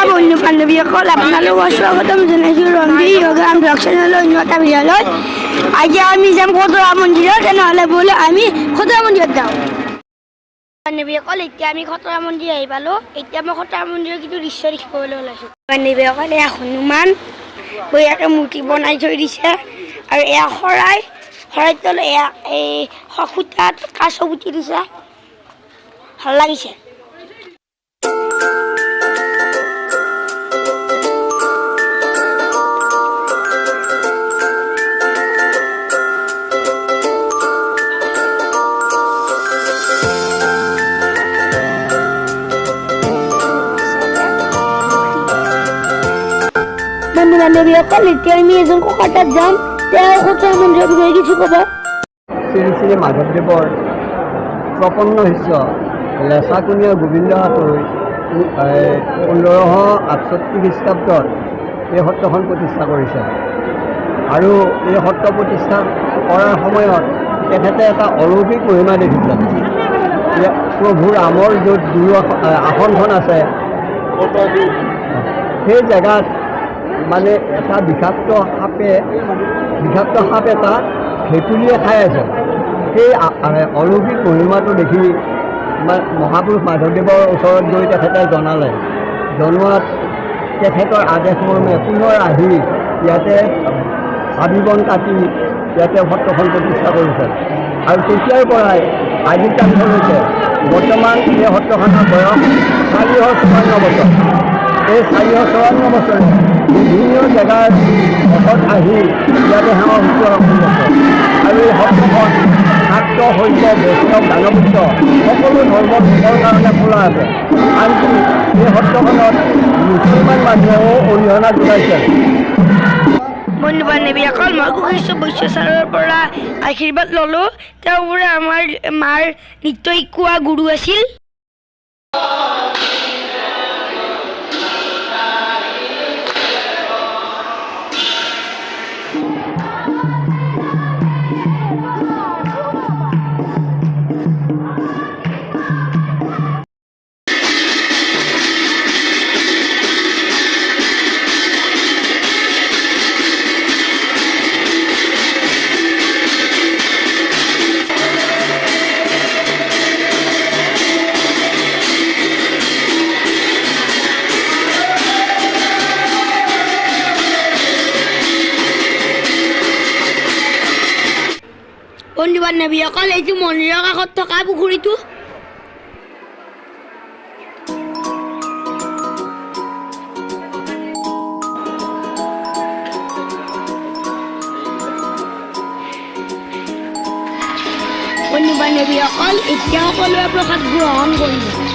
বন্ধু বান্ধৱীসকল আপোনালোকক স্বাগতম জনাইছোঁ ৰঞ্জিত য়োগা ব্লগ চেনেলৰ অন্য এটা ভিডিঅ'লৈ। আজি আমি যাম খটৰা মন্দিৰত, তেনেহ'লে বোলে আমি খটৰা মন্দিৰত যাওঁ। বান্ধৱীসকল এতিয়া আমি খটৰা মন্দিৰ আহি পালোঁ। এতিয়া মই খটৰা মন্দিৰৰ কিন্তু দৃশ্য দেখিবলৈ ওলাইছোঁ। বান্ধৱীসকল এয়া হনুমান বঢ়িয়াকৈ মূৰ্তি বনাই থৈ দিছে, আৰু এয়া শৰাই তলত এয়া এই সূতাত কাছ পুতি দিছে, ভাল লাগিছে। বন্ধু বান্ধৱীসকল এতিয়া আমি এজন ককাৰ তাত যাম, তেওঁ খটৰা মন্দিৰৰ বিষয়ে কিছু ক'ব। শ্ৰী শ্ৰী মাধৱদেৱৰ প্ৰপন্ন শিষ্য লেচাকুণীয়া গোবিন্দ হাতৈ 1568 খ্ৰীষ্টাব্দত এই সত্ৰখন প্ৰতিষ্ঠা কৰিছে, আৰু এই সত্ৰ প্ৰতিষ্ঠা কৰাৰ সময়ত তেখেতে এটা অলৌকিক মহিমা দেখিছে। প্ৰভু ৰামৰ য'ত আসনখন আছে সেই জেগাত মানে এটা বিষাক্ত সাপ এটা ভেকুলীয়ে খাই আছে। সেই অলৌকিক মহিমাটো দেখি মহাপুৰুষ মাধৱদেৱৰ ওচৰত গৈ তেখেতে জনোৱাত তেখেতৰ আদেশ মৰ্মে পুনৰ আহি ইয়াতে হাবি বন কাটি ইয়াতে সত্ৰখন প্ৰতিষ্ঠা কৰিছে, আৰু তেতিয়াৰ পৰাই আজিৰ তাৰিখলৈকে বৰ্তমান এই সত্ৰখনৰ বয়স 454 বছৰ। এই 454 বছৰে বিভিন্ন জেগাৰ ভকত আহি ইয়াতে সেৱা শুশ্ৰূষা কৰি আছে, আৰু এই সত্ৰখন শাক্ত শৈৱ বৈষ্ণৱ দানৱীয় সকলো ধৰ্মৰ লোকৰ কাৰণে খোলা আছে। আনকি এই সত্ৰখনত মুছলমান মানুহেও অৰিহণা যোগাইছে। বন্ধু বান্ধৱীসকল মই কৈছোঁ বৈশ্য ছাৰৰ পৰা আশীৰ্বাদ ল'লোঁ। তেওঁবোৰে আমাৰ মাৰ নৃত্য শিকোৱা গুৰু আছিল। বন্ধু বান্ধৱীসকল এইটো মন্দিৰৰ কাষত থকা পুখুৰীটো। বন্ধু বান্ধৱীসকল এতিয়া সকলোৱে প্ৰসাদ গ্ৰহণ কৰিব।